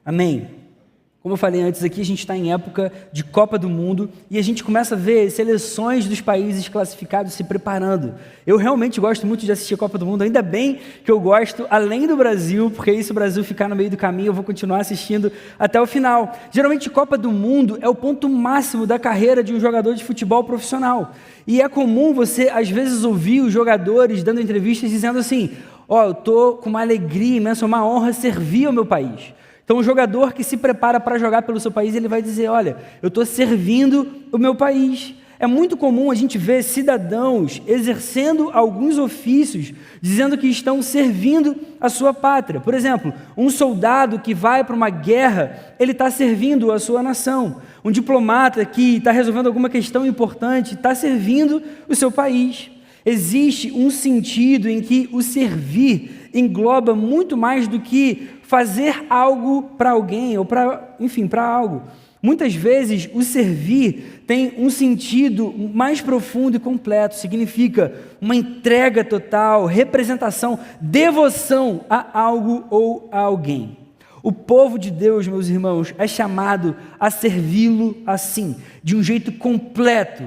Amém? Como eu falei antes aqui, a gente está em época de Copa do Mundo e a gente começa a ver seleções dos países classificados se preparando. Eu realmente gosto muito de assistir a Copa do Mundo, ainda bem que eu gosto além do Brasil, porque aí se o Brasil ficar no meio do caminho eu vou continuar assistindo até o final. Geralmente Copa do Mundo é o ponto máximo da carreira de um jogador de futebol profissional. E é comum você às vezes ouvir os jogadores dando entrevistas dizendo assim: eu estou com uma alegria imensa, uma honra servir ao meu país. Então, o jogador que se prepara para jogar pelo seu país, ele vai dizer: olha, eu estou servindo o meu país. É muito comum a gente ver cidadãos exercendo alguns ofícios, dizendo que estão servindo a sua pátria. Por exemplo, um soldado que vai para uma guerra, ele está servindo a sua nação. Um diplomata que está resolvendo alguma questão importante, está servindo o seu país. Existe um sentido em que o servir engloba muito mais do que fazer algo para alguém ou para algo. Muitas vezes o servir tem um sentido mais profundo e completo, significa uma entrega total, representação, devoção a algo ou a alguém. O povo de Deus, meus irmãos, é chamado a servi-lo assim, de um jeito completo,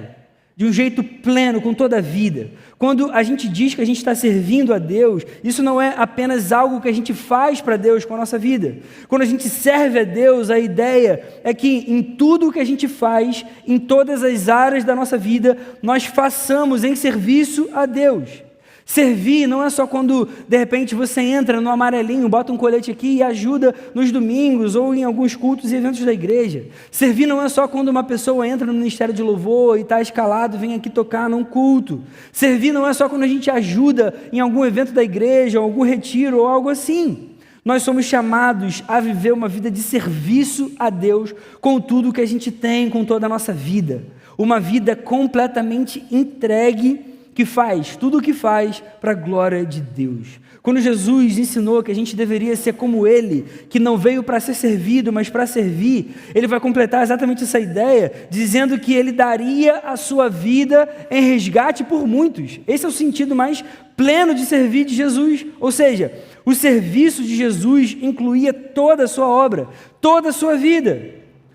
de um jeito pleno, com toda a vida. Quando a gente diz que a gente está servindo a Deus, isso não é apenas algo que a gente faz para Deus com a nossa vida. Quando a gente serve a Deus, a ideia é que em tudo o que a gente faz, em todas as áreas da nossa vida, nós façamos em serviço a Deus. Servir não é só quando, de repente, você entra no amarelinho, bota um colete aqui e ajuda nos domingos ou em alguns cultos e eventos da igreja. Servir não é só quando uma pessoa entra no ministério de louvor e está escalado, vem aqui tocar num culto. Servir não é só quando a gente ajuda em algum evento da igreja, ou algum retiro ou algo assim. Nós somos chamados a viver uma vida de serviço a Deus com tudo que a gente tem, com toda a nossa vida. Uma vida completamente entregue, que faz tudo o que faz para a glória de Deus. Quando Jesus ensinou que a gente deveria ser como Ele, que não veio para ser servido, mas para servir, Ele vai completar exatamente essa ideia, dizendo que Ele daria a sua vida em resgate por muitos. Esse é o sentido mais pleno de servir de Jesus, ou seja, o serviço de Jesus incluía toda a sua obra, toda a sua vida.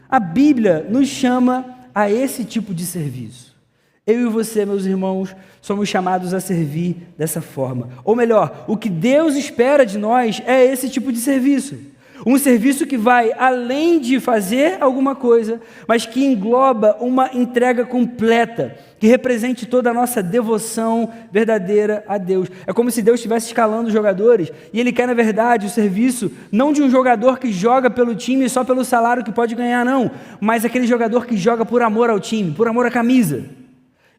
A Bíblia nos chama a esse tipo de serviço. Eu e você, meus irmãos, somos chamados a servir dessa forma. Ou melhor, o que Deus espera de nós é esse tipo de serviço. Um serviço que vai além de fazer alguma coisa, mas que engloba uma entrega completa, que represente toda a nossa devoção verdadeira a Deus. É como se Deus estivesse escalando os jogadores, e Ele quer, na verdade, o serviço não de um jogador que joga pelo time só pelo salário que pode ganhar, não, mas aquele jogador que joga por amor ao time, por amor à camisa.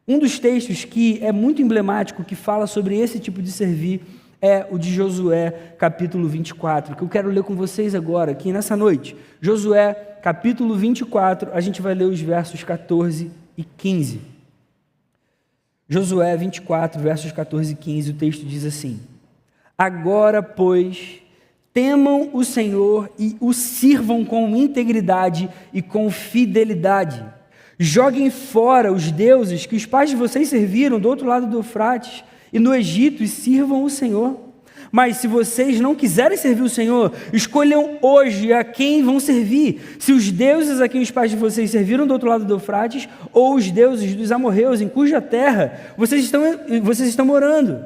Um dos textos que é muito emblemático, que fala sobre esse tipo de servir, é o de Josué, capítulo 24, que eu quero ler com vocês agora, aqui nessa noite. Josué, capítulo 24, a gente vai ler os versos 14 e 15. Josué 24, versos 14 e 15, o texto diz assim: agora, pois, temam o Senhor e o sirvam com integridade e com fidelidade. Joguem fora os deuses que os pais de vocês serviram do outro lado do Eufrates e no Egito e sirvam o Senhor. Mas se vocês não quiserem servir o Senhor, escolham hoje a quem vão servir, se os deuses a quem os pais de vocês serviram do outro lado do Eufrates ou os deuses dos amorreus em cuja terra vocês estão morando.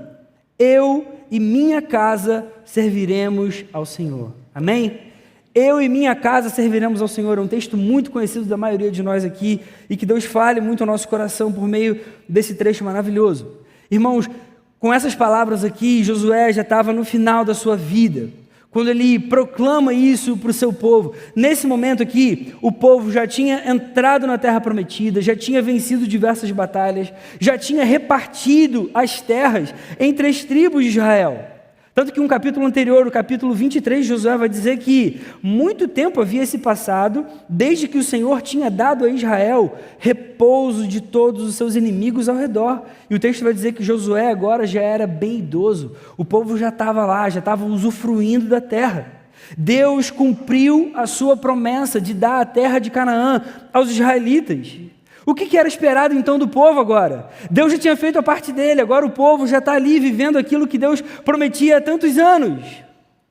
Eu e minha casa serviremos ao Senhor. Amém? Eu e minha casa serviremos ao Senhor. É um texto muito conhecido da maioria de nós aqui e que Deus fale muito ao nosso coração por meio desse trecho maravilhoso. Irmãos, com essas palavras aqui, Josué já estava no final da sua vida, quando ele proclama isso para o seu povo. Nesse momento aqui, o povo já tinha entrado na terra prometida, já tinha vencido diversas batalhas, já tinha repartido as terras entre as tribos de Israel. Tanto que um capítulo anterior, o capítulo 23, Josué vai dizer que muito tempo havia se passado, desde que o Senhor tinha dado a Israel repouso de todos os seus inimigos ao redor. E o texto vai dizer que Josué agora já era bem idoso, o povo já estava lá, já estava usufruindo da terra. Deus cumpriu a sua promessa de dar a terra de Canaã aos israelitas. O que era esperado então do povo agora? Deus já tinha feito a parte dele, agora o povo já está ali vivendo aquilo que Deus prometia há tantos anos.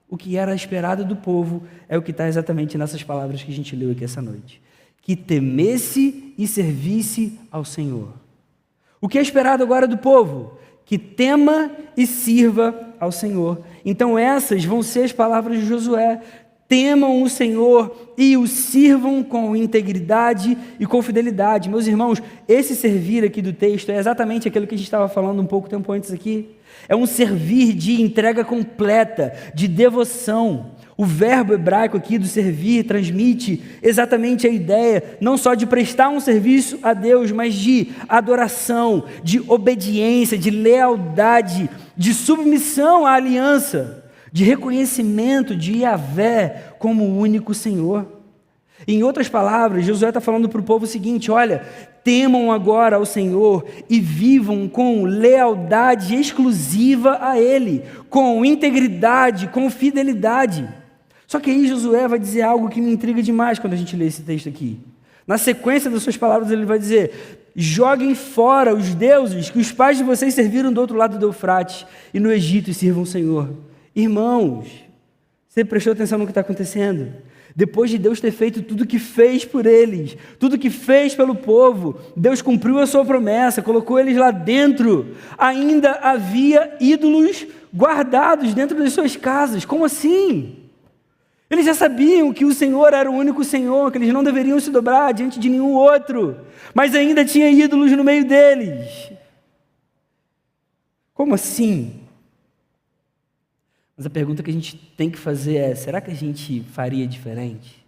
o que era esperado do povo é o que está exatamente nessas palavras que a gente leu aqui essa noite. Que temesse e servisse ao Senhor. O que é esperado agora do povo? Que tema e sirva ao Senhor. Então essas vão ser as palavras de Josué. Temam o Senhor e o sirvam com integridade e com fidelidade. Meus irmãos, esse servir aqui do texto é exatamente aquilo que a gente estava falando um pouco tempo antes aqui. É um servir de entrega completa, de devoção. O verbo hebraico aqui do servir transmite exatamente a ideia, não só de prestar um serviço a Deus, mas de adoração, de obediência, de lealdade, de submissão à aliança, de reconhecimento de Yahvé como o único Senhor. Em outras palavras, Josué está falando para o povo o seguinte: olha, temam agora ao Senhor e vivam com lealdade exclusiva a Ele, com integridade, com fidelidade. Só que aí Josué vai dizer algo que me intriga demais quando a gente lê esse texto aqui. Na sequência das suas palavras ele vai dizer: joguem fora os deuses que os pais de vocês serviram do outro lado do Eufrates e no Egito e sirvam o Senhor. Irmãos, você prestou atenção no que está acontecendo? Depois de Deus ter feito tudo o que fez por eles, tudo o que fez pelo povo, Deus cumpriu a sua promessa, colocou eles lá dentro. Ainda havia ídolos guardados dentro das suas casas. Como assim? Eles já sabiam que o Senhor era o único Senhor, que eles não deveriam se dobrar diante de nenhum outro, mas ainda tinha ídolos no meio deles. Como assim? Mas a pergunta que a gente tem que fazer é: será que a gente faria diferente?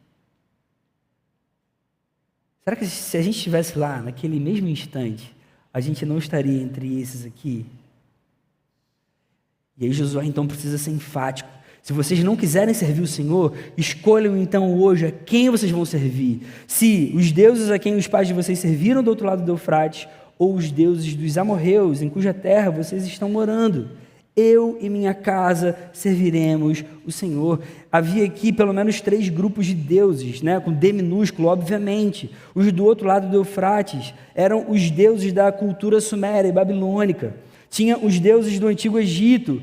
Será que se a gente estivesse lá, naquele mesmo instante, a gente não estaria entre esses aqui? E aí Josué então precisa ser enfático. Se vocês não quiserem servir o Senhor, escolham então hoje a quem vocês vão servir. Se os deuses a quem os pais de vocês serviram do outro lado do Eufrates, ou os deuses dos amorreus, em cuja terra vocês estão morando. Eu e minha casa serviremos o Senhor. Havia aqui pelo menos 3 grupos de deuses, com D minúsculo, obviamente. Os do outro lado do Eufrates eram os deuses da cultura suméria e babilônica. Tinha os deuses do Antigo Egito,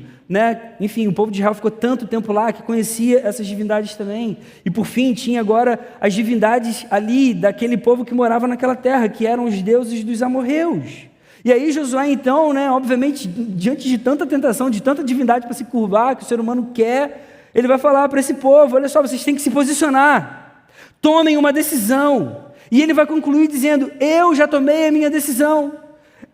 Enfim, o povo de Israel ficou tanto tempo lá que conhecia essas divindades também. E por fim, tinha agora as divindades ali daquele povo que morava naquela terra, que eram os deuses dos amorreus. E aí Josué então, obviamente, diante de tanta tentação, de tanta divindade para se curvar, que o ser humano quer, ele vai falar para esse povo: olha só, vocês têm que se posicionar, tomem uma decisão. E ele vai concluir dizendo: eu já tomei a minha decisão.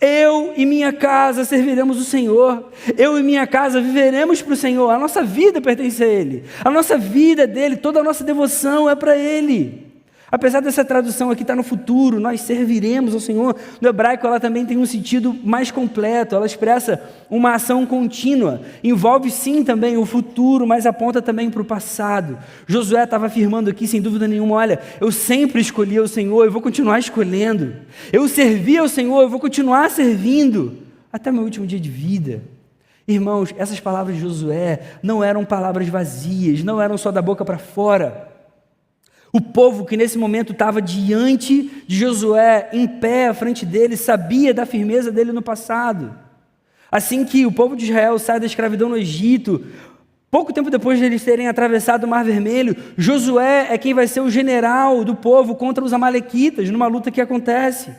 Eu e minha casa serviremos o Senhor. Eu e minha casa viveremos para o Senhor. A nossa vida pertence a Ele. A nossa vida é dEle. Toda a nossa devoção é para Ele. Apesar dessa tradução aqui estar no futuro, nós serviremos ao Senhor. No hebraico ela também tem um sentido mais completo. Ela expressa uma ação contínua. Envolve sim também o futuro, mas aponta também para o passado. Josué estava afirmando aqui, sem dúvida nenhuma: olha, eu sempre escolhi o Senhor, eu vou continuar escolhendo. Eu servi ao Senhor, eu vou continuar servindo até meu último dia de vida. Irmãos, essas palavras de Josué não eram palavras vazias, não eram só da boca para fora. O povo que nesse momento estava diante de Josué, em pé à frente dele, sabia da firmeza dele no passado. Assim que o povo de Israel sai da escravidão no Egito, pouco tempo depois de eles terem atravessado o Mar Vermelho, Josué é quem vai ser o general do povo contra os amalequitas, numa luta que acontece.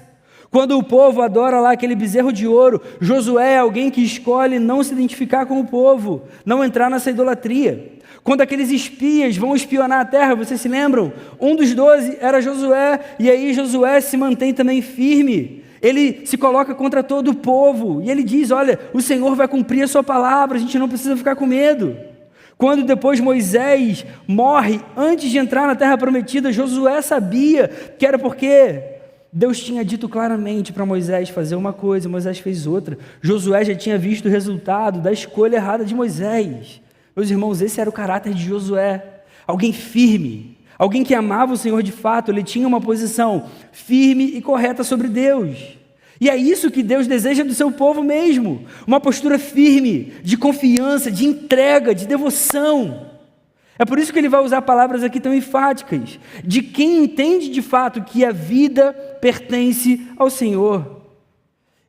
Quando o povo adora lá aquele bezerro de ouro, Josué é alguém que escolhe não se identificar com o povo, não entrar nessa idolatria. Quando aqueles espias vão espionar a terra, vocês se lembram? Um dos 12 era Josué, e aí Josué se mantém também firme. Ele se coloca contra todo o povo, e ele diz: olha, o Senhor vai cumprir a sua palavra, a gente não precisa ficar com medo. Quando depois Moisés morre, antes de entrar na terra prometida, Josué sabia que era porque Deus tinha dito claramente para Moisés fazer uma coisa, Moisés fez outra. Josué já tinha visto o resultado da escolha errada de Moisés. Meus irmãos, esse era o caráter de Josué, alguém firme, alguém que amava o Senhor de fato. Ele tinha uma posição firme e correta sobre Deus, e é isso que Deus deseja do seu povo mesmo, uma postura firme, de confiança, de entrega, de devoção. É por isso que ele vai usar palavras aqui tão enfáticas, de quem entende de fato que a vida pertence ao Senhor.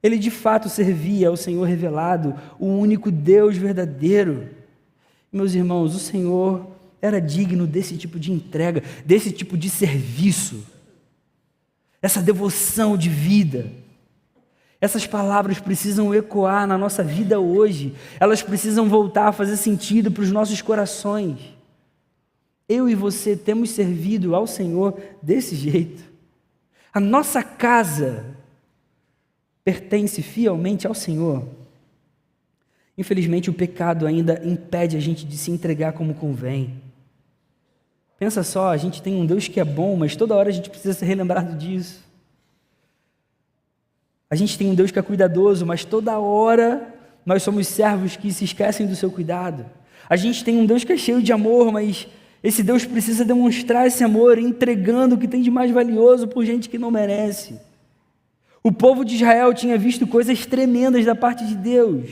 Ele de fato servia ao Senhor revelado, o único Deus verdadeiro. Meus irmãos, o Senhor era digno desse tipo de entrega, desse tipo de serviço, essa devoção de vida. Essas palavras precisam ecoar na nossa vida hoje, elas precisam voltar a fazer sentido para os nossos corações. Eu e você temos servido ao Senhor desse jeito. A nossa casa pertence fielmente ao Senhor. Infelizmente, o pecado ainda impede a gente de se entregar como convém. Pensa só, a gente tem um Deus que é bom, mas toda hora a gente precisa ser relembrado disso. A gente tem um Deus que é cuidadoso, mas toda hora nós somos servos que se esquecem do seu cuidado. A gente tem um Deus que é cheio de amor, mas esse Deus precisa demonstrar esse amor entregando o que tem de mais valioso por gente que não merece. O povo de Israel tinha visto coisas tremendas da parte de Deus,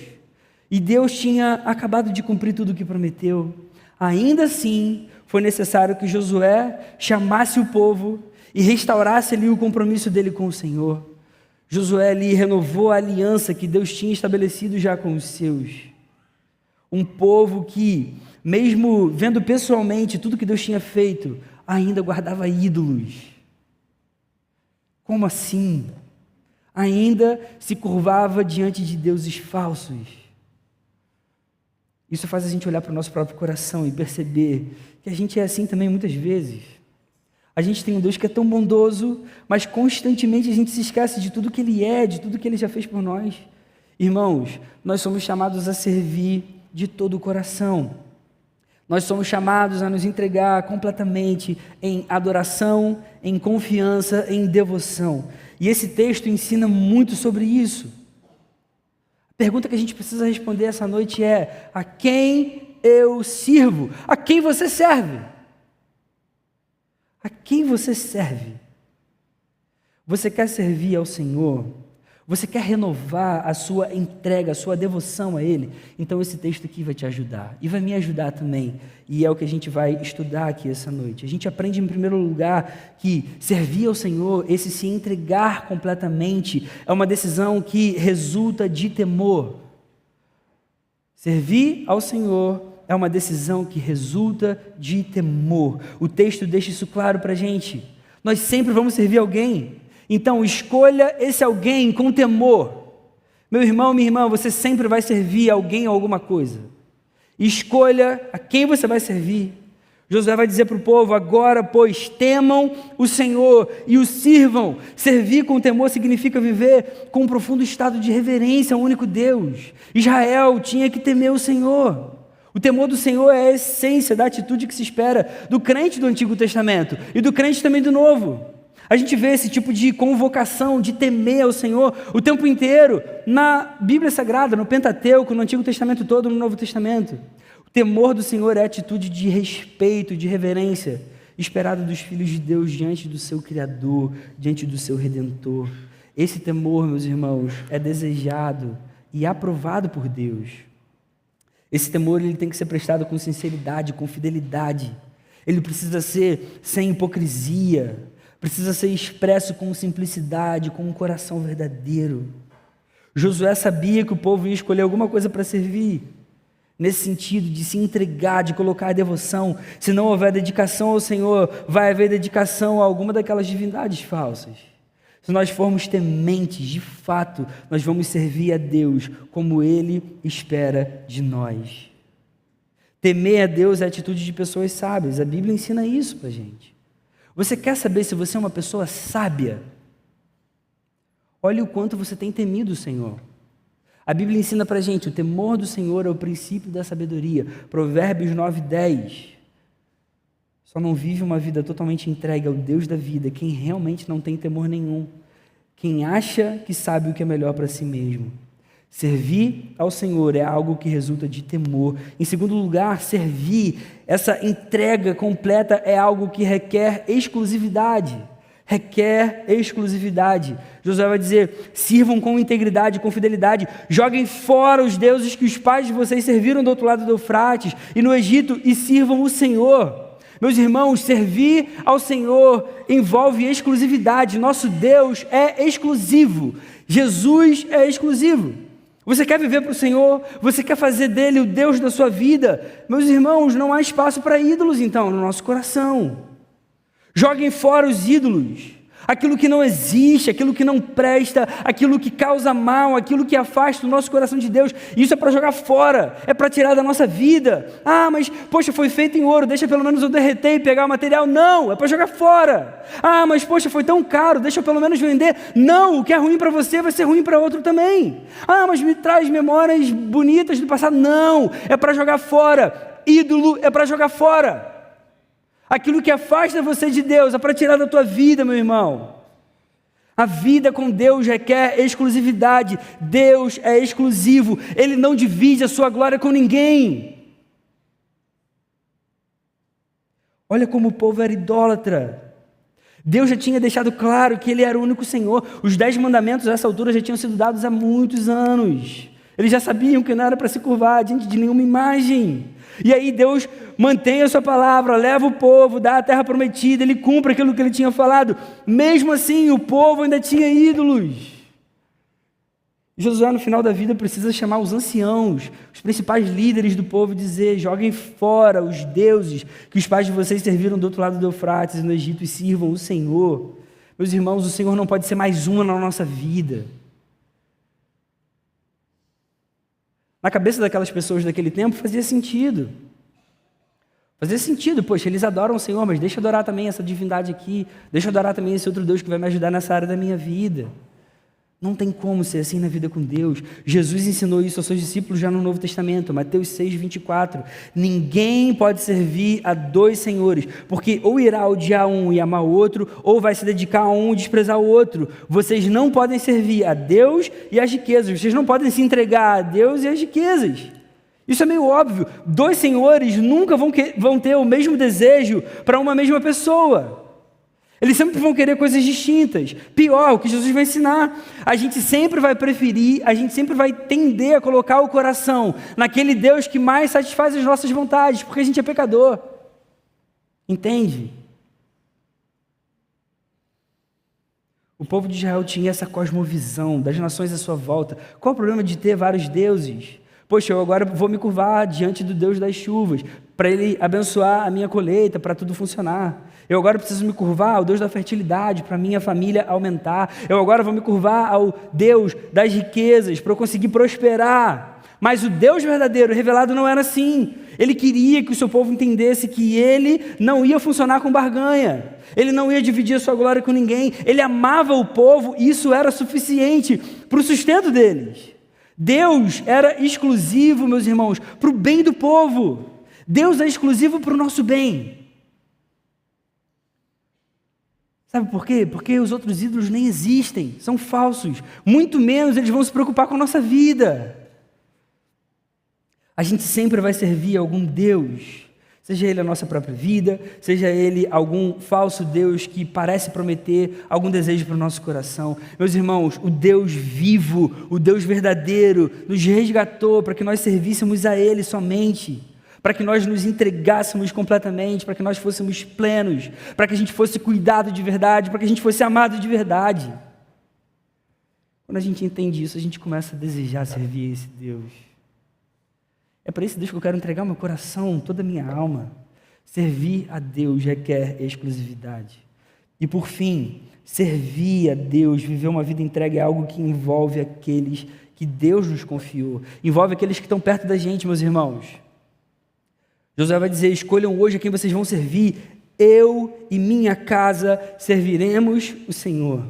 e Deus tinha acabado de cumprir tudo o que prometeu. Ainda assim, foi necessário que Josué chamasse o povo e restaurasse ali o compromisso dele com o Senhor. Josué ali renovou a aliança que Deus tinha estabelecido já com os seus. Um povo que, mesmo vendo pessoalmente tudo que Deus tinha feito, ainda guardava ídolos. Como assim? Ainda se curvava diante de deuses falsos. Isso faz a gente olhar para o nosso próprio coração e perceber que a gente é assim também muitas vezes. A gente tem um Deus que é tão bondoso, mas constantemente a gente se esquece de tudo que Ele é, de tudo que Ele já fez por nós. Irmãos, nós somos chamados a servir de todo o coração. Nós somos chamados a nos entregar completamente em adoração, em confiança, em devoção. E esse texto ensina muito sobre isso. A pergunta que a gente precisa responder essa noite é: a quem eu sirvo? A quem você serve? A quem você serve? Você quer servir ao Senhor? Você quer renovar a sua entrega, a sua devoção a Ele? Então esse texto aqui vai te ajudar, e vai me ajudar também, e é o que a gente vai estudar aqui essa noite. A gente aprende em primeiro lugar que servir ao Senhor, esse se entregar completamente, é uma decisão que resulta de temor. Servir ao Senhor é uma decisão que resulta de temor. O texto deixa isso claro para a gente. Nós sempre vamos servir alguém, então escolha esse alguém com temor. Meu irmão, minha irmã, você sempre vai servir alguém ou alguma coisa. Escolha a quem você vai servir. Josué vai dizer para o povo: agora, pois, temam o Senhor e o sirvam. Servir com temor significa viver com um profundo estado de reverência ao único Deus. Israel tinha que temer o Senhor. O temor do Senhor é a essência da atitude que se espera do crente do Antigo Testamento e do crente também do Novo. A gente vê esse tipo de convocação de temer ao Senhor o tempo inteiro na Bíblia Sagrada, no Pentateuco, no Antigo Testamento todo, no Novo Testamento. O temor do Senhor é a atitude de respeito, de reverência, esperada dos filhos de Deus diante do seu Criador, diante do seu Redentor. Esse temor, meus irmãos, é desejado e aprovado por Deus. Esse temor ele tem que ser prestado com sinceridade, com fidelidade. Ele precisa ser sem hipocrisia, precisa ser expresso com simplicidade, com um coração verdadeiro. Josué sabia que o povo ia escolher alguma coisa para servir, nesse sentido de se entregar, de colocar a devoção. Se não houver dedicação ao Senhor, vai haver dedicação a alguma daquelas divindades falsas. Se nós formos tementes, de fato, nós vamos servir a Deus como Ele espera de nós. Temer a Deus é a atitude de pessoas sábias. A Bíblia ensina isso para a gente. Você quer saber se você é uma pessoa sábia? Olhe o quanto você tem temido o Senhor. A Bíblia ensina para a gente: o temor do Senhor é o princípio da sabedoria. Provérbios 9:10. Só não vive uma vida totalmente entregue ao Deus da vida quem realmente não tem temor nenhum, quem acha que sabe o que é melhor para si mesmo. Servir ao Senhor é algo que resulta de temor. Em segundo lugar, servir, essa entrega completa, é algo que requer exclusividade. Requer exclusividade. Josué vai dizer: sirvam com integridade, com fidelidade, joguem fora os deuses que os pais de vocês serviram do outro lado do Eufrates e no Egito, e sirvam o Senhor. Meus irmãos, servir ao Senhor envolve exclusividade. Nosso Deus é exclusivo. Jesus é exclusivo. Você quer viver para o Senhor? Você quer fazer dele o Deus da sua vida? Meus irmãos, não há espaço para ídolos então no nosso coração. Joguem fora os ídolos. Aquilo que não existe, aquilo que não presta, aquilo que causa mal, aquilo que afasta o nosso coração de Deus. Isso é para jogar fora, é para tirar da nossa vida. Ah, mas poxa, foi feito em ouro, deixa pelo menos eu derreter e pegar o material. Não, é para jogar fora. Ah, mas poxa, foi tão caro, deixa eu pelo menos vender. Não, o que é ruim para você vai ser ruim para outro também. Ah, mas me traz memórias bonitas do passado. Não, é para jogar fora. Ídolo é para jogar fora. Aquilo que afasta você de Deus é para tirar da tua vida, meu irmão. A vida com Deus requer exclusividade. Deus é exclusivo. Ele não divide a sua glória com ninguém. Olha como o povo era idólatra. Deus já tinha deixado claro que Ele era o único Senhor. Os 10 mandamentos, a essa altura, já tinham sido dados há muitos anos. Eles já sabiam que não era para se curvar diante de nenhuma imagem. E aí Deus mantém a sua palavra, leva o povo, dá a terra prometida, Ele cumpre aquilo que Ele tinha falado. Mesmo assim, o povo ainda tinha ídolos. Josué, no final da vida, precisa chamar os anciãos, os principais líderes do povo, e dizer: joguem fora os deuses que os pais de vocês serviram do outro lado do Eufrates e no Egito, e sirvam o Senhor. Meus irmãos, o Senhor não pode ser mais uma na nossa vida. Na cabeça daquelas pessoas daquele tempo fazia sentido. Fazia sentido, poxa, eles adoram o Senhor, mas deixa eu adorar também essa divindade aqui, deixa eu adorar também esse outro Deus que vai me ajudar nessa área da minha vida. Não tem como ser assim na vida com Deus. Jesus ensinou isso aos seus discípulos já no Novo Testamento, Mateus 6:24. Ninguém pode servir a 2 senhores, porque ou irá odiar um e amar o outro, ou vai se dedicar a um e desprezar o outro. Vocês não podem servir a Deus e às riquezas. Vocês não podem se entregar a Deus e às riquezas. Isso é meio óbvio. 2 senhores nunca vão ter o mesmo desejo para uma mesma pessoa. Eles sempre vão querer coisas distintas. Pior, o que Jesus vai ensinar. A gente sempre vai preferir, a gente sempre vai tender a colocar o coração naquele Deus que mais satisfaz as nossas vontades, porque a gente é pecador. Entende? O povo de Israel tinha essa cosmovisão das nações à sua volta. Qual o problema de ter vários deuses? Poxa, eu agora vou me curvar diante do Deus das chuvas, para Ele abençoar a minha colheita, para tudo funcionar. Eu agora preciso me curvar ao Deus da fertilidade, para minha família aumentar. Eu agora vou me curvar ao Deus das riquezas, para eu conseguir prosperar. Mas o Deus verdadeiro, revelado, não era assim. Ele queria que o seu povo entendesse que Ele não ia funcionar com barganha. Ele não ia dividir a sua glória com ninguém. Ele amava o povo e isso era suficiente para o sustento deles. Deus era exclusivo, meus irmãos, para o bem do povo. Deus é exclusivo para o nosso bem. Sabe por quê? Porque os outros ídolos nem existem, são falsos. Muito menos eles vão se preocupar com a nossa vida. A gente sempre vai servir a algum Deus, seja ele a nossa própria vida, seja ele algum falso Deus que parece prometer algum desejo para o nosso coração. Meus irmãos, o Deus vivo, o Deus verdadeiro, nos resgatou para que nós servíssemos a Ele somente, para que nós nos entregássemos completamente, para que nós fôssemos plenos, para que a gente fosse cuidado de verdade, para que a gente fosse amado de verdade. Quando a gente entende isso, a gente começa a desejar servir esse Deus. É para esse Deus que eu quero entregar meu coração, toda a minha alma. Servir a Deus requer exclusividade. E por fim, servir a Deus, viver uma vida entregue é algo que envolve aqueles que Deus nos confiou. Envolve aqueles que estão perto da gente, meus irmãos. Josué vai dizer: escolham hoje a quem vocês vão servir. Eu e minha casa serviremos o Senhor.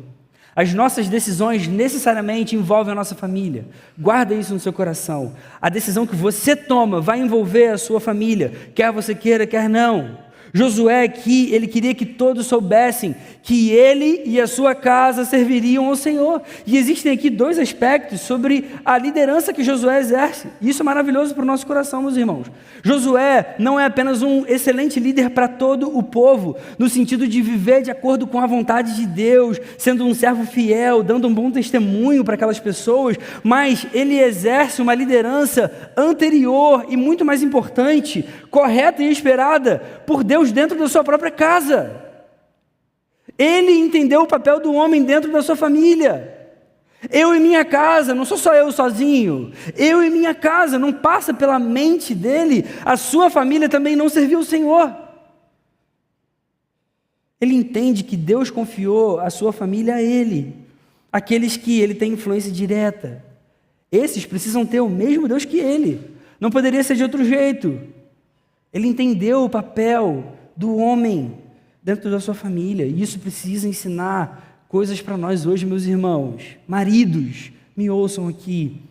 As nossas decisões necessariamente envolvem a nossa família. Guarda isso no seu coração. A decisão que você toma vai envolver a sua família, quer você queira, quer não. Josué aqui, ele queria que todos soubessem que ele e a sua casa serviriam ao Senhor. E existem aqui 2 aspectos sobre a liderança que Josué exerce. Isso é maravilhoso para o nosso coração, meus irmãos. Josué não é apenas um excelente líder para todo o povo, no sentido de viver de acordo com a vontade de Deus, sendo um servo fiel, dando um bom testemunho para aquelas pessoas, mas ele exerce uma liderança anterior e muito mais importante, correta e esperada por Deus dentro da sua própria casa. Ele entendeu o papel do homem dentro da sua família. Eu e minha casa, não sou só eu sozinho. Eu e minha casa, não passa pela mente dele a sua família também não serviu o Senhor. Ele entende que Deus confiou a sua família a ele, aqueles que ele tem influência direta. Esses precisam ter o mesmo Deus que ele, não poderia ser de outro jeito. Ele entendeu o papel do homem dentro da sua família, e isso precisa ensinar coisas para nós hoje, meus irmãos. Maridos, me ouçam aqui.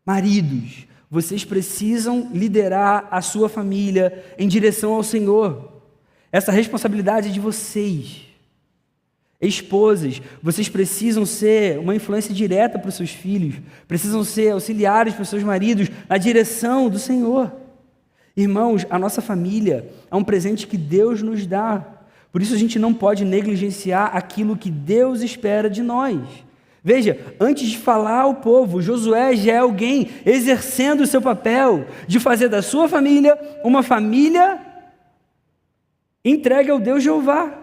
Maridos, vocês precisam liderar a sua família em direção ao Senhor. Essa responsabilidade é de vocês. Esposas, vocês precisam ser uma influência direta para os seus filhos, precisam ser auxiliares para os seus maridos na direção do Senhor. Irmãos, a nossa família é um presente que Deus nos dá, por isso a gente não pode negligenciar aquilo que Deus espera de nós. Veja, antes de falar ao povo, Josué já é alguém exercendo o seu papel de fazer da sua família uma família entregue ao Deus Jeová.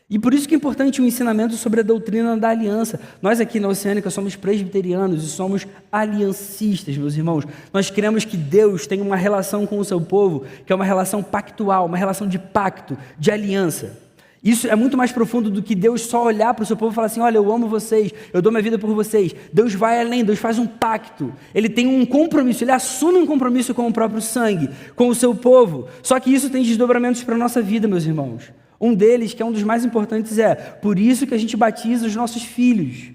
E por isso que é importante o ensinamento sobre a doutrina da aliança. Nós aqui na Oceânica somos presbiterianos e somos aliancistas, meus irmãos. Nós cremos que Deus tem uma relação com o seu povo, que é uma relação pactual, uma relação de pacto, de aliança. Isso é muito mais profundo do que Deus só olhar para o seu povo e falar assim, olha, eu amo vocês, eu dou minha vida por vocês. Deus vai além, Deus faz um pacto. Ele tem um compromisso, ele assume um compromisso com o próprio sangue, com o seu povo. Só que isso tem desdobramentos para a nossa vida, meus irmãos. Um deles, que é um dos mais importantes, é por isso que a gente batiza os nossos filhos.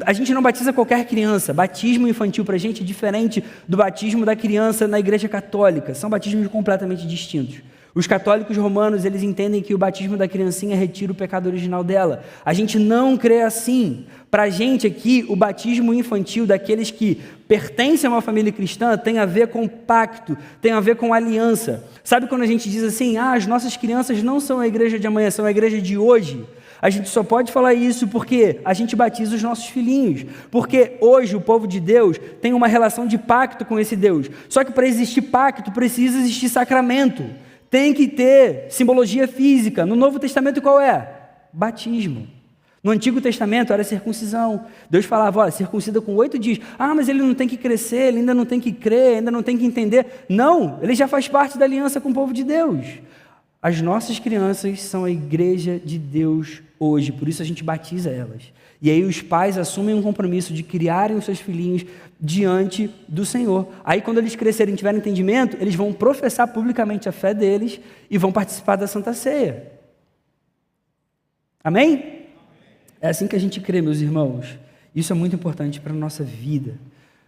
A gente não batiza qualquer criança. Batismo infantil para a gente é diferente do batismo da criança na igreja católica. São batismos completamente distintos. Os católicos romanos, eles entendem que o batismo da criancinha retira o pecado original dela. A gente não crê assim. Para a gente aqui, o batismo infantil daqueles que pertencem a uma família cristã tem a ver com pacto, tem a ver com aliança. Sabe quando a gente diz assim, as nossas crianças não são a igreja de amanhã, são a igreja de hoje? A gente só pode falar isso porque a gente batiza os nossos filhinhos. Porque hoje o povo de Deus tem uma relação de pacto com esse Deus. Só que para existir pacto, precisa existir sacramento. Tem que ter simbologia física. No Novo Testamento qual é? Batismo. No Antigo Testamento era circuncisão. Deus falava, olha, circuncida com 8 dias. Mas ele não tem que crescer, ele ainda não tem que crer, ainda não tem que entender. Não, ele já faz parte da aliança com o povo de Deus. As nossas crianças são a igreja de Deus hoje, por isso a gente batiza elas. E aí os pais assumem um compromisso de criarem os seus filhinhos diante do Senhor. Aí quando eles crescerem e tiverem entendimento, eles vão professar publicamente a fé deles e vão participar da Santa Ceia. Amém? É assim que a gente crê, meus irmãos. Isso é muito importante para a nossa vida.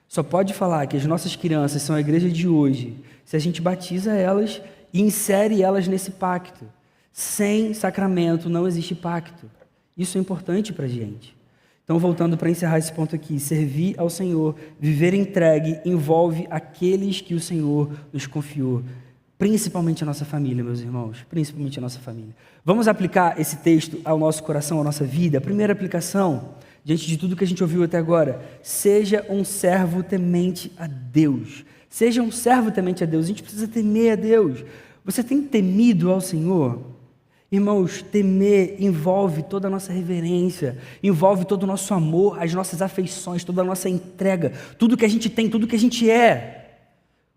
Só pode falar que as nossas crianças são a igreja de hoje se a gente batiza elas e insere elas nesse pacto. Sem sacramento não existe pacto. Isso é importante para a gente. Então, voltando para encerrar esse ponto aqui, servir ao Senhor, viver entregue, envolve aqueles que o Senhor nos confiou, principalmente a nossa família, meus irmãos, principalmente a nossa família. Vamos aplicar esse texto ao nosso coração, à nossa vida. A primeira aplicação, diante de tudo que a gente ouviu até agora, seja um servo temente a Deus. Seja um servo temente a Deus. A gente precisa temer a Deus. Você tem temido ao Senhor? Irmãos, temer envolve toda a nossa reverência, envolve todo o nosso amor, as nossas afeições, toda a nossa entrega, tudo que a gente tem, tudo que a gente é.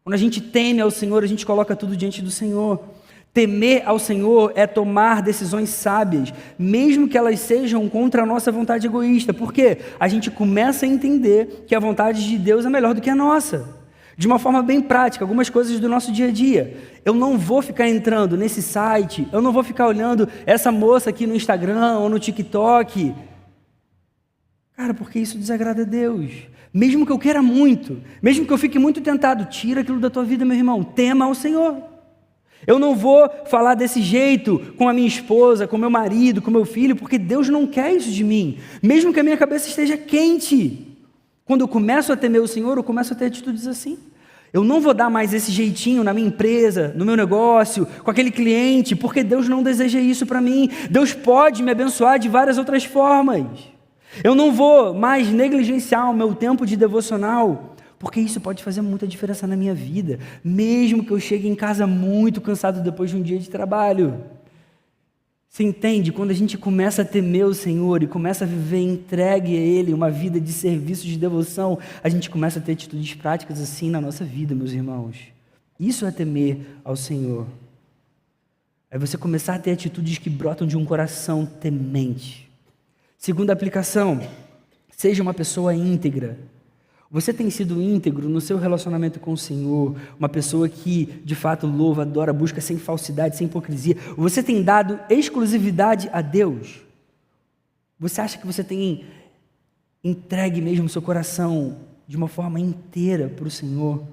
Quando a gente teme ao Senhor, a gente coloca tudo diante do Senhor. Temer ao Senhor é tomar decisões sábias, mesmo que elas sejam contra a nossa vontade egoísta. Por quê? A gente começa a entender que a vontade de Deus é melhor do que a nossa. De uma forma bem prática, algumas coisas do nosso dia a dia. Eu não vou ficar entrando nesse site, eu não vou ficar olhando essa moça aqui no Instagram ou no TikTok. Cara, porque isso desagrada a Deus. Mesmo que eu queira muito, mesmo que eu fique muito tentado, tira aquilo da tua vida, meu irmão. Tema ao Senhor. Eu não vou falar desse jeito com a minha esposa, com meu marido, com meu filho, porque Deus não quer isso de mim. Mesmo que a minha cabeça esteja quente. Quando eu começo a temer o Senhor, eu começo a ter atitudes assim. Eu não vou dar mais esse jeitinho na minha empresa, no meu negócio, com aquele cliente, porque Deus não deseja isso para mim. Deus pode me abençoar de várias outras formas. Eu não vou mais negligenciar o meu tempo de devocional, porque isso pode fazer muita diferença na minha vida, mesmo que eu chegue em casa muito cansado depois de um dia de trabalho. Você entende? Quando a gente começa a temer o Senhor e começa a viver entregue a Ele, uma vida de serviço, de devoção, a gente começa a ter atitudes práticas assim na nossa vida, meus irmãos. Isso é temer ao Senhor. É você começar a ter atitudes que brotam de um coração temente. Segunda aplicação, seja uma pessoa íntegra. Você tem sido íntegro no seu relacionamento com o Senhor, uma pessoa que de fato louva, adora, busca sem falsidade, sem hipocrisia. Você tem dado exclusividade a Deus? Você acha que você tem entregue mesmo o seu coração de uma forma inteira para o Senhor?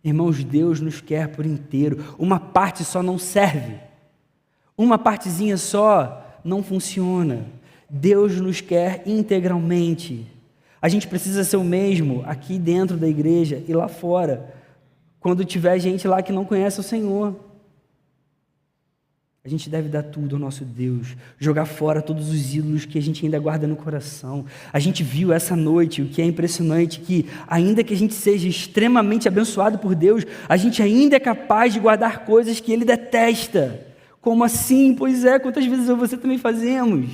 Irmãos, Deus nos quer por inteiro. Uma parte só não serve. Uma partezinha só não funciona. Deus nos quer integralmente. A gente precisa ser o mesmo aqui dentro da igreja e lá fora, quando tiver gente lá que não conhece o Senhor. A gente deve dar tudo ao nosso Deus, jogar fora todos os ídolos que a gente ainda guarda no coração. A gente viu essa noite, o que é impressionante, que ainda que a gente seja extremamente abençoado por Deus, a gente ainda é capaz de guardar coisas que Ele detesta. Como assim? Pois é, quantas vezes eu e você também fazemos?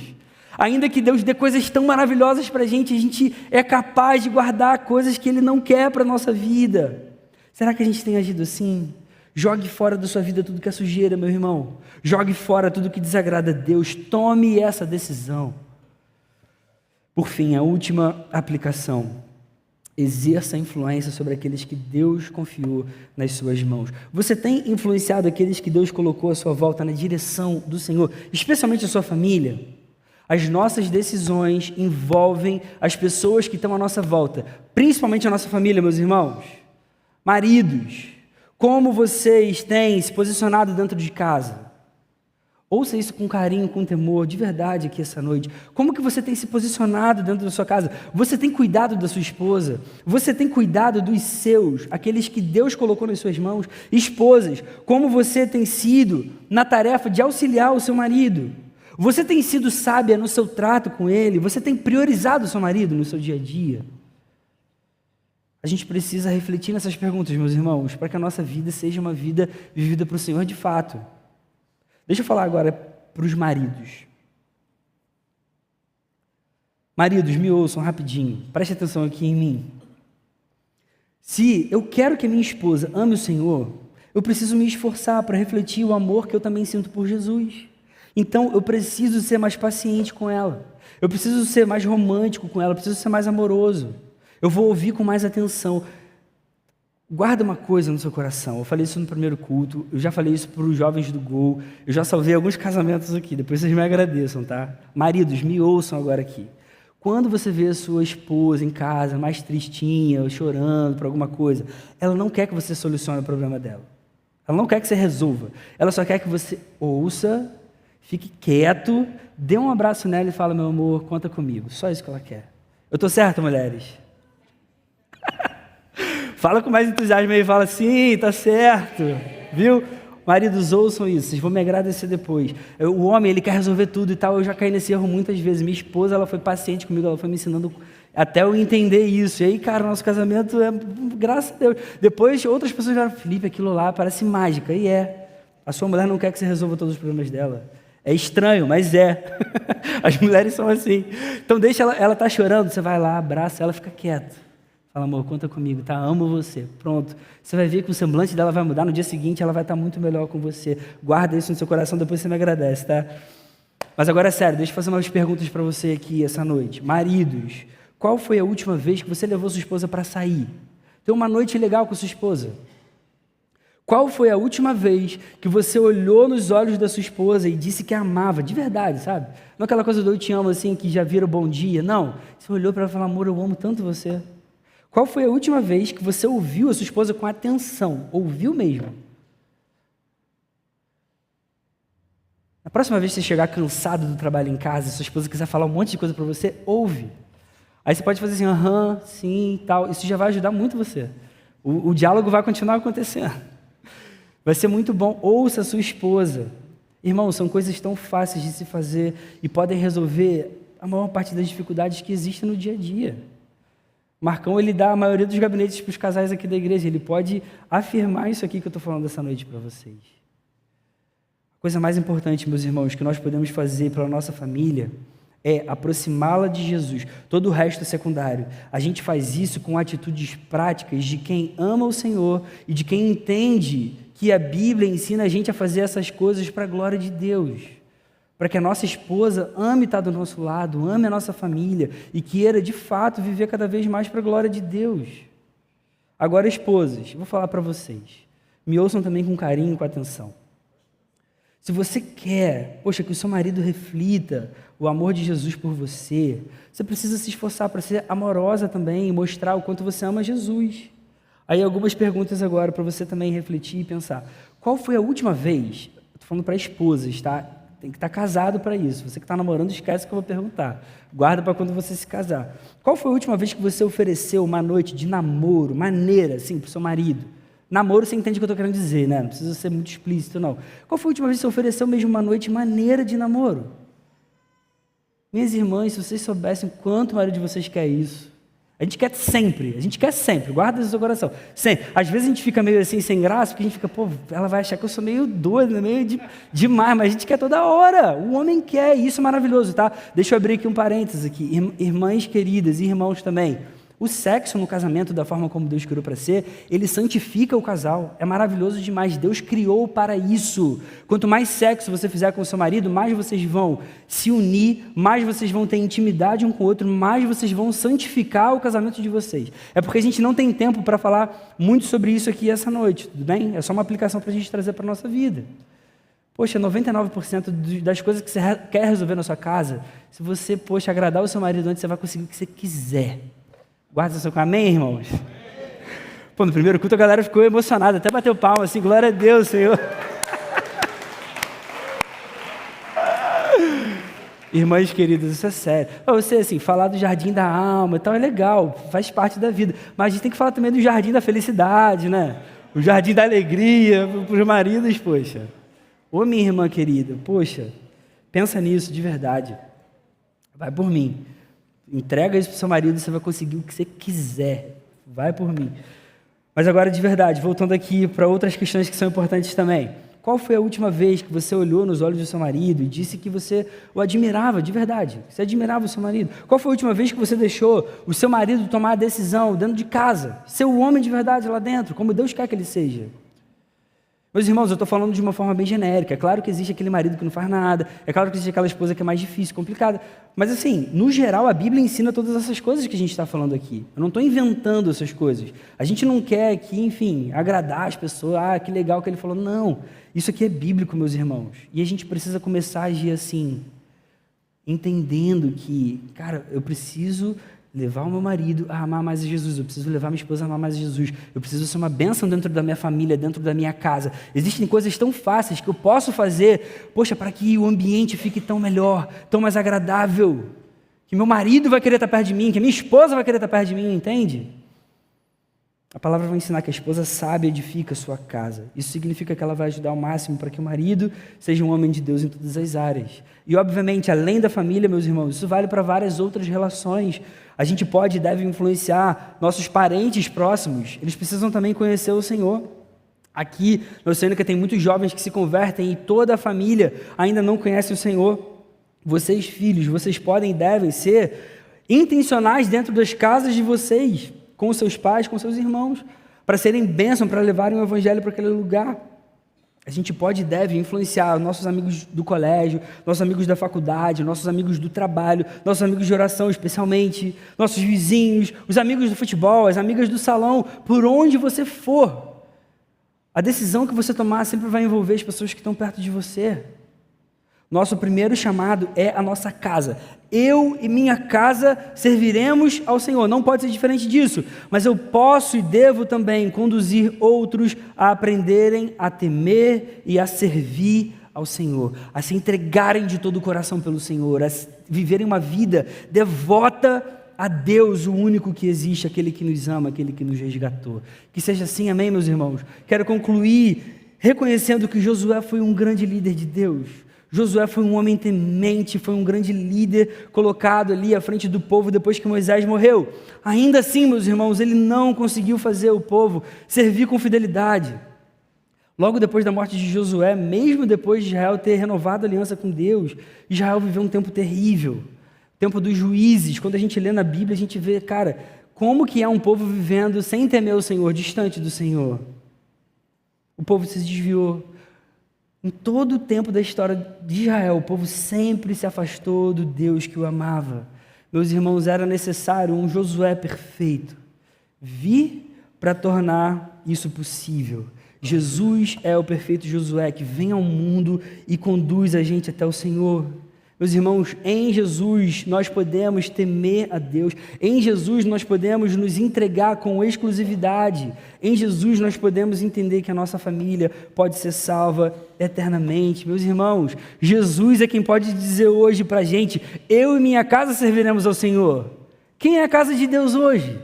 Ainda que Deus dê coisas tão maravilhosas para a gente é capaz de guardar coisas que Ele não quer para a nossa vida. Será que a gente tem agido assim? Jogue fora da sua vida tudo que é sujeira, meu irmão. Jogue fora tudo que desagrada a Deus. Tome essa decisão. Por fim, a última aplicação. Exerça influência sobre aqueles que Deus confiou nas suas mãos. Você tem influenciado aqueles que Deus colocou à sua volta na direção do Senhor, especialmente a sua família? As nossas decisões envolvem as pessoas que estão à nossa volta, principalmente a nossa família, meus irmãos. Maridos, como vocês têm se posicionado dentro de casa? Ouça isso com carinho, com temor, de verdade aqui essa noite. Como que você tem se posicionado dentro da sua casa? Você tem cuidado da sua esposa? Você tem cuidado dos seus, aqueles que Deus colocou nas suas mãos? Esposas, como você tem sido na tarefa de auxiliar o seu marido? Você tem sido sábia no seu trato com ele? Você tem priorizado o seu marido no seu dia a dia? A gente precisa refletir nessas perguntas, meus irmãos, para que a nossa vida seja uma vida vivida para o Senhor de fato. Deixa eu falar agora para os maridos. Maridos, me ouçam rapidinho. Preste atenção aqui em mim. Se eu quero que a minha esposa ame o Senhor, eu preciso me esforçar para refletir o amor que eu também sinto por Jesus. Então, eu preciso ser mais paciente com ela. Eu preciso ser mais romântico com ela. Eu preciso ser mais amoroso. Eu vou ouvir com mais atenção. Guarda uma coisa no seu coração. Eu falei isso no primeiro culto. Eu já falei isso para os jovens do Gol. Eu já salvei alguns casamentos aqui. Depois vocês me agradeçam, tá? Maridos, me ouçam agora aqui. Quando você vê a sua esposa em casa, mais tristinha, chorando por alguma coisa, ela não quer que você solucione o problema dela. Ela não quer que você resolva. Ela só quer que você ouça, fique quieto, dê um abraço nela e fala, meu amor, conta comigo. Só isso que ela quer. Eu estou certo, mulheres? Fala com mais entusiasmo aí, fala, sim, tá certo. Viu? Maridos, ouçam isso, vocês vão me agradecer depois. O homem, ele quer resolver tudo e tal, eu já caí nesse erro muitas vezes. Minha esposa, ela foi paciente comigo, ela foi me ensinando até eu entender isso. E aí, cara, nosso casamento é, graças a Deus. Depois, outras pessoas falaram, Felipe, aquilo lá parece mágica. E é. A sua mulher não quer que você resolva todos os problemas dela. É estranho, mas é. As mulheres são assim. Então, deixa ela tá chorando, você vai lá, abraça ela, fica quieto. Fala, amor, conta comigo, tá? Amo você. Pronto. Você vai ver que o semblante dela vai mudar. No dia seguinte, ela vai estar muito melhor com você. Guarda isso no seu coração, depois você me agradece, tá? Mas agora é sério, deixa eu fazer umas perguntas para você aqui essa noite. Maridos, qual foi a última vez que você levou sua esposa para sair? Ter uma noite legal com sua esposa? Qual foi a última vez que você olhou nos olhos da sua esposa e disse que a amava, de verdade, sabe? Não aquela coisa do eu te amo, assim, que já vira bom dia. Não. Você olhou para ela e falou, amor, eu amo tanto você. Qual foi a última vez que você ouviu a sua esposa com atenção? Ouviu mesmo? Na próxima vez que você chegar cansado do trabalho em casa, sua esposa quiser falar um monte de coisa para você, ouve. Aí você pode fazer assim, aham, sim, tal. Isso já vai ajudar muito você. O diálogo vai continuar acontecendo. Vai ser muito bom. Ouça a sua esposa. Irmão, são coisas tão fáceis de se fazer e podem resolver a maior parte das dificuldades que existem no dia a dia. Marcão, ele dá a maioria dos gabinetes para os casais aqui da igreja. Ele pode afirmar isso aqui que eu estou falando dessa noite para vocês. coisa mais importante, meus irmãos, que nós podemos fazer pela nossa família é aproximá-la de Jesus. Todo o resto é secundário. A gente faz isso com atitudes práticas de quem ama o Senhor e de quem entende que a Bíblia ensina a gente a fazer essas coisas para a glória de Deus. Para que a nossa esposa ame estar do nosso lado, ame a nossa família e queira, de fato, viver cada vez mais para a glória de Deus. Agora, esposas, vou falar para vocês. Me ouçam também com carinho e com atenção. Se você quer, que o seu marido reflita o amor de Jesus por você, você precisa se esforçar para ser amorosa também e mostrar o quanto você ama Jesus. Aí algumas perguntas agora para você também refletir e pensar. Qual foi a última vez, estou falando para esposas, tá? Tem que estar casado para isso. Você que está namorando, esquece que eu vou perguntar. Guarda para quando você se casar. Qual foi a última vez que você ofereceu uma noite de namoro, maneira, assim, para o seu marido? Namoro, você entende o que eu estou querendo dizer, né? Não precisa ser muito explícito, não. Qual foi a última vez que você ofereceu mesmo uma noite maneira de namoro? Minhas irmãs, se vocês soubessem quanto o marido de vocês quer isso. A gente quer sempre, guarda isso no seu coração. Sempre. Às vezes a gente fica meio assim, sem graça, porque a gente fica, ela vai achar que eu sou meio doido, meio demais, mas a gente quer toda hora. O homem quer, e isso é maravilhoso, tá? Deixa eu abrir aqui um parênteses aqui. Irmãs queridas e irmãos também. O sexo no casamento, da forma como Deus criou para ser, ele santifica o casal. É maravilhoso demais. Deus criou para isso. Quanto mais sexo você fizer com o seu marido, mais vocês vão se unir, mais vocês vão ter intimidade um com o outro, mais vocês vão santificar o casamento de vocês. É porque a gente não tem tempo para falar muito sobre isso aqui essa noite, tudo bem? É só uma aplicação para a gente trazer para a nossa vida. 99% das coisas que você quer resolver na sua casa, se você, agradar o seu marido antes, você vai conseguir o que você quiser. Guarda seu amém, irmãos? No primeiro culto a galera ficou emocionada, até bateu palma, assim, glória a Deus, Senhor. Irmãs queridas, isso é sério. Você, assim, falar do jardim da alma e tal é legal, faz parte da vida. Mas a gente tem que falar também do jardim da felicidade, né? O jardim da alegria para os maridos, minha irmã querida, pensa nisso de verdade. Vai por mim. Entrega isso para o seu marido, você vai conseguir o que você quiser. Vai por mim. Mas agora, de verdade, voltando aqui para outras questões que são importantes também. Qual foi a última vez que você olhou nos olhos do seu marido e disse que você o admirava de verdade? Você admirava o seu marido? Qual foi a última vez que você deixou o seu marido tomar a decisão dentro de casa? Ser o homem de verdade lá dentro, como Deus quer que ele seja? Meus irmãos, eu estou falando de uma forma bem genérica. É claro que existe aquele marido que não faz nada, é claro que existe aquela esposa que é mais difícil, complicada. Mas assim, no geral, a Bíblia ensina todas essas coisas que a gente está falando aqui. Eu não estou inventando essas coisas. A gente não quer aqui, enfim, agradar as pessoas. Que legal que ele falou. Não, isso aqui é bíblico, meus irmãos. E a gente precisa começar a agir assim, entendendo que, eu preciso levar o meu marido a amar mais a Jesus, eu preciso levar minha esposa a amar mais a Jesus, eu preciso ser uma bênção dentro da minha família, dentro da minha casa. Existem coisas tão fáceis que eu posso fazer, para que o ambiente fique tão melhor, tão mais agradável, que meu marido vai querer estar perto de mim, que a minha esposa vai querer estar perto de mim, entende? A palavra vai ensinar que a esposa sábia edifica a sua casa. Isso significa que ela vai ajudar ao máximo para que o marido seja um homem de Deus em todas as áreas. E, obviamente, além da família, meus irmãos, isso vale para várias outras relações. A gente pode e deve influenciar nossos parentes próximos. Eles precisam também conhecer o Senhor. Aqui, na Oceânica, tem muitos jovens que se convertem e toda a família ainda não conhece o Senhor. Vocês, filhos, vocês podem e devem ser intencionais dentro das casas de vocês, com os seus pais, com seus irmãos, para serem bênção, para levarem o evangelho para aquele lugar. A gente pode e deve influenciar nossos amigos do colégio, nossos amigos da faculdade, nossos amigos do trabalho, nossos amigos de oração especialmente, nossos vizinhos, os amigos do futebol, as amigas do salão, por onde você for. A decisão que você tomar sempre vai envolver as pessoas que estão perto de você. Nosso primeiro chamado é a nossa casa. Eu e minha casa serviremos ao Senhor. Não pode ser diferente disso, mas eu posso e devo também conduzir outros a aprenderem a temer e a servir ao Senhor, a se entregarem de todo o coração pelo Senhor, a viverem uma vida devota a Deus, o único que existe, aquele que nos ama, aquele que nos resgatou. Que seja assim, amém, meus irmãos? Quero concluir reconhecendo que Josué foi um grande líder de Deus. Josué foi um homem temente, foi um grande líder colocado ali à frente do povo depois que Moisés morreu. Ainda assim, meus irmãos, ele não conseguiu fazer o povo servir com fidelidade. Logo depois da morte de Josué, mesmo depois de Israel ter renovado a aliança com Deus, Israel viveu um tempo terrível, o tempo dos juízes. Quando a gente lê na Bíblia, a gente vê, cara, como que é um povo vivendo sem temer o Senhor, distante do Senhor. O povo se desviou. Em todo o tempo da história de Israel, o povo sempre se afastou do Deus que o amava. Meus irmãos, era necessário um Josué perfeito vir para tornar isso possível. Jesus é o perfeito Josué que vem ao mundo e conduz a gente até o Senhor. Meus irmãos, em Jesus nós podemos temer a Deus, em Jesus nós podemos nos entregar com exclusividade, em Jesus nós podemos entender que a nossa família pode ser salva eternamente. Meus irmãos, Jesus é quem pode dizer hoje para a gente: eu e minha casa serviremos ao Senhor. Quem é a casa de Deus hoje?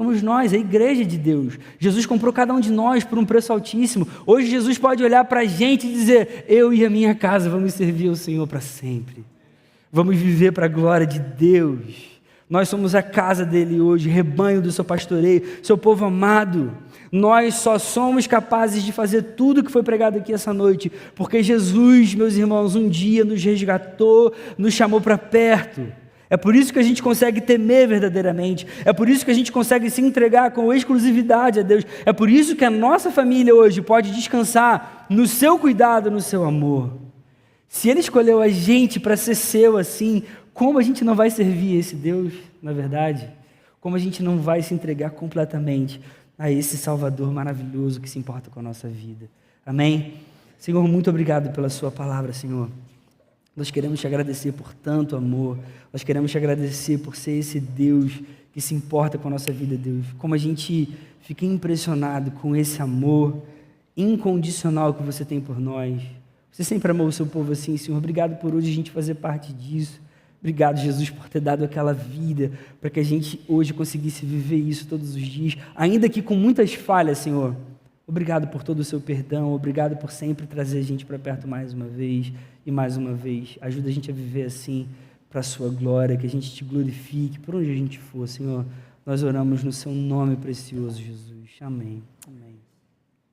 Somos nós, a igreja de Deus. Jesus comprou cada um de nós por um preço altíssimo. Hoje Jesus pode olhar para a gente e dizer: eu e a minha casa vamos servir ao Senhor para sempre. Vamos viver para a glória de Deus. Nós somos a casa dele hoje, rebanho do seu pastoreio, seu povo amado. Nós só somos capazes de fazer tudo o que foi pregado aqui essa noite, porque Jesus, meus irmãos, um dia nos resgatou, nos chamou para perto. É por isso que a gente consegue temer verdadeiramente. É por isso que a gente consegue se entregar com exclusividade a Deus. É por isso que a nossa família hoje pode descansar no seu cuidado, no seu amor. Se Ele escolheu a gente para ser seu assim, como a gente não vai servir esse Deus, na verdade? Como a gente não vai se entregar completamente a esse Salvador maravilhoso que se importa com a nossa vida? Amém? Senhor, muito obrigado pela sua palavra, Senhor. Nós queremos te agradecer por tanto amor, nós queremos te agradecer por ser esse Deus que se importa com a nossa vida, Deus. Como a gente fica impressionado com esse amor incondicional que você tem por nós. Você sempre amou o seu povo assim, Senhor. Obrigado por hoje a gente fazer parte disso. Obrigado, Jesus, por ter dado aquela vida, para que a gente hoje conseguisse viver isso todos os dias, ainda que com muitas falhas, Senhor. Obrigado por todo o seu perdão, obrigado por sempre trazer a gente para perto mais uma vez e mais uma vez. Ajuda a gente a viver assim, para a sua glória, que a gente te glorifique por onde a gente for, Senhor. Nós oramos no seu nome precioso, Jesus. Amém.